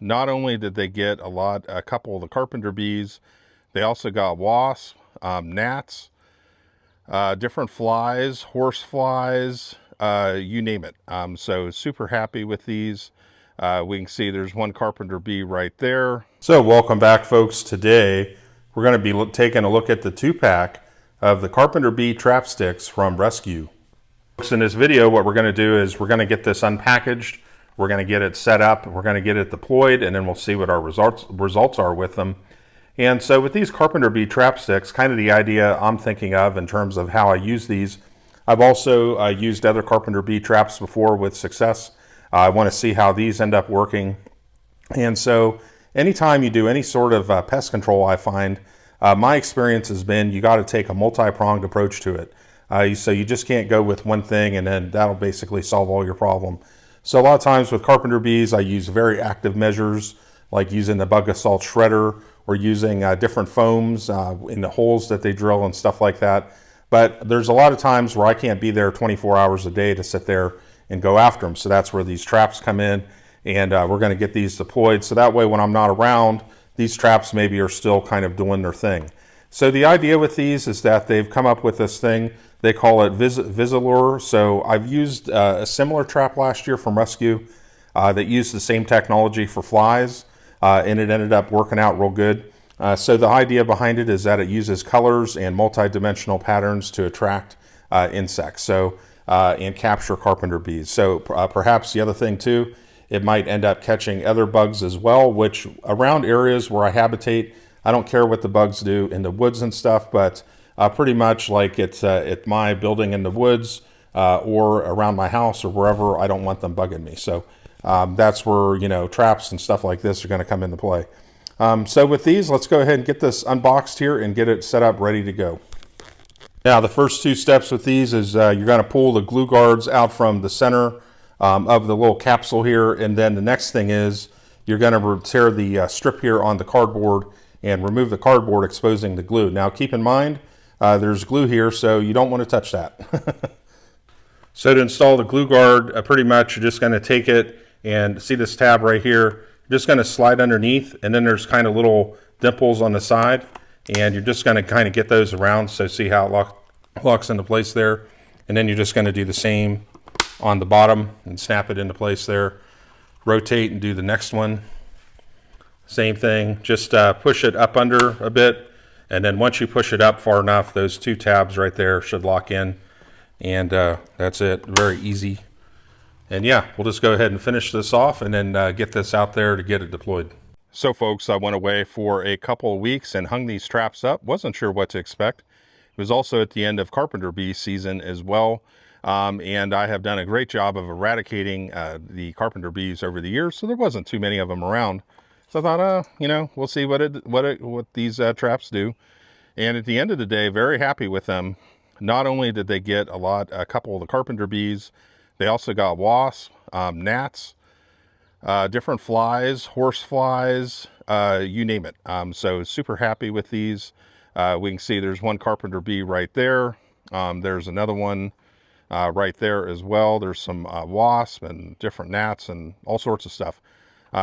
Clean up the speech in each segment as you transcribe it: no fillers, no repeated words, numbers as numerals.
not only did they get a couple of the Carpenter bees, they also got wasps, gnats, different flies, horse flies, you name it. So super happy with these. We can see there's one Carpenter bee right there. So welcome back, folks. Today we're going to be taking a look at the 2-pack of the Carpenter bee Trapsticks from Rescue. In this video, what we're going to do is we're going to get this unpackaged, we're going to get it set up, we're going to get it deployed, and then we'll see what our results are with them. And so with these Carpenter bee Trapsticks, kind of the idea I'm thinking of in terms of how I use these, I've also used other Carpenter bee traps before with success. I want to see how these end up working. And so anytime you do any sort of pest control, I find my experience has been you got to take a multi-pronged approach to it. So you just can't go with one thing and then that'll basically solve all your problem. So a lot of times with Carpenter bees, I use very active measures like using the bug assault shredder or using different foams in the holes that they drill and stuff like that. But there's a lot of times where I can't be there 24 hours a day to sit there and go after them. So that's where these traps come in, and we're going to get these deployed. So that way when I'm not around, these traps maybe are still kind of doing their thing. So the idea with these is that they've come up with this thing. They call it Visilure. So I've used a similar trap last year from Rescue that used the same technology for flies, and it ended up working out real good. So the idea behind it is that it uses colors and multi-dimensional patterns to attract insects and capture Carpenter bees. So perhaps the other thing too, it might end up catching other bugs as well, which around areas where I habitate, I don't care what the bugs do in the woods and stuff, but pretty much like it's at my building in the woods or around my house or wherever, I don't want them bugging me. So that's where, you know, traps and stuff like this are going to come into play. So with these, let's go ahead and get this unboxed here and get it set up ready to go. Now the first two steps with these is you're going to pull the glue guards out from the center of the little capsule here, and then the next thing is you're going to tear the strip here on the cardboard and remove the cardboard, exposing the glue. Now keep in mind there's glue here, so you don't want to touch that. So to install the glue guard, pretty much you're just going to take it and see this tab right here. You're just going to slide underneath, and then there's kind of little dimples on the side, and you're just going to kind of get those around. So see how it locks into place there, and then you're just going to do the same on the bottom and snap it into place there. Rotate and do the next one. Same thing, just push it up under a bit, and then once you push it up far enough, those two tabs right there should lock in, and that's it. Very easy. And yeah, we'll just go ahead and finish this off and then get this out there to get it deployed. So folks, I went away for a couple of weeks and hung these traps up. Wasn't sure what to expect. It was also at the end of Carpenter bee season as well. And I have done a great job of eradicating the Carpenter bees over the years, so there wasn't too many of them around. So I thought, you know, we'll see what these traps do. And at the end of the day, very happy with them. Not only did they get a couple of the Carpenter bees, they also got wasps, gnats, different flies, horse flies, you name it. So super happy with these. We can see there's one Carpenter bee right there. There's another one right there as well. There's some wasp and different gnats and all sorts of stuff.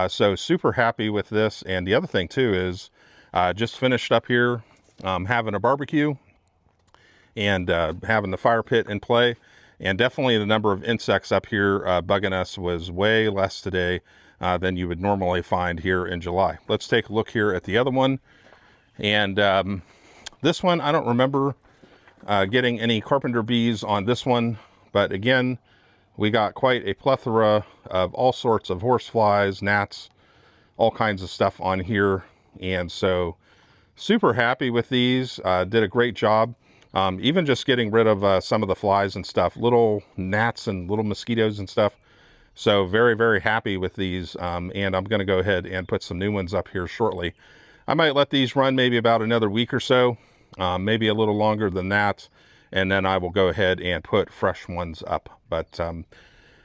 So super happy with this. And the other thing too is just finished up here having a barbecue and having the fire pit in play. And definitely the number of insects up here bugging us was way less today than you would normally find here in July. Let's take a look here at the other one. And this one, I don't remember getting any Carpenter bees on this one. But again, we got quite a plethora of all sorts of horse flies, gnats, all kinds of stuff on here. And so super happy with these. Did a great job. Even just getting rid of some of the flies and stuff, little gnats and little mosquitoes and stuff. So very, very happy with these. And I'm going to go ahead and put some new ones up here shortly. I might let these run maybe about another week or so, maybe a little longer than that. And then I will go ahead and put fresh ones up. But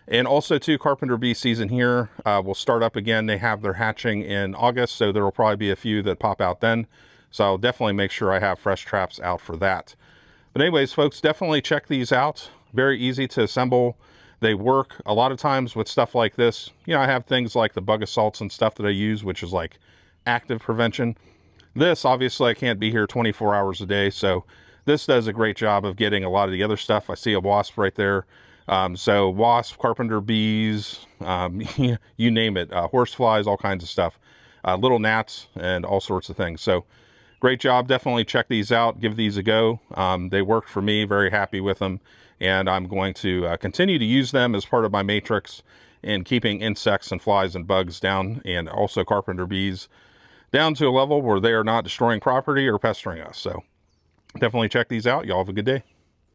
and also too, Carpenter bee season here will start up again. They have their hatching in August, so there will probably be a few that pop out then. So I'll definitely make sure I have fresh traps out for that. But anyways, folks, definitely check these out. Very easy to assemble. They work a lot of times with stuff like this. You know, I have things like the bug assaults and stuff that I use, which is like active prevention. This, obviously, I can't be here 24 hours a day, so this does a great job of getting a lot of the other stuff. I see a wasp right there. So wasp, carpenter bees, you name it, horseflies, all kinds of stuff, little gnats, and all sorts of things. So great job. Definitely check these out. Give these a go. They worked for me. Very happy with them. And I'm going to continue to use them as part of my matrix in keeping insects and flies and bugs down, and also carpenter bees down to a level where they are not destroying property or pestering us. So definitely check these out. Y'all have a good day.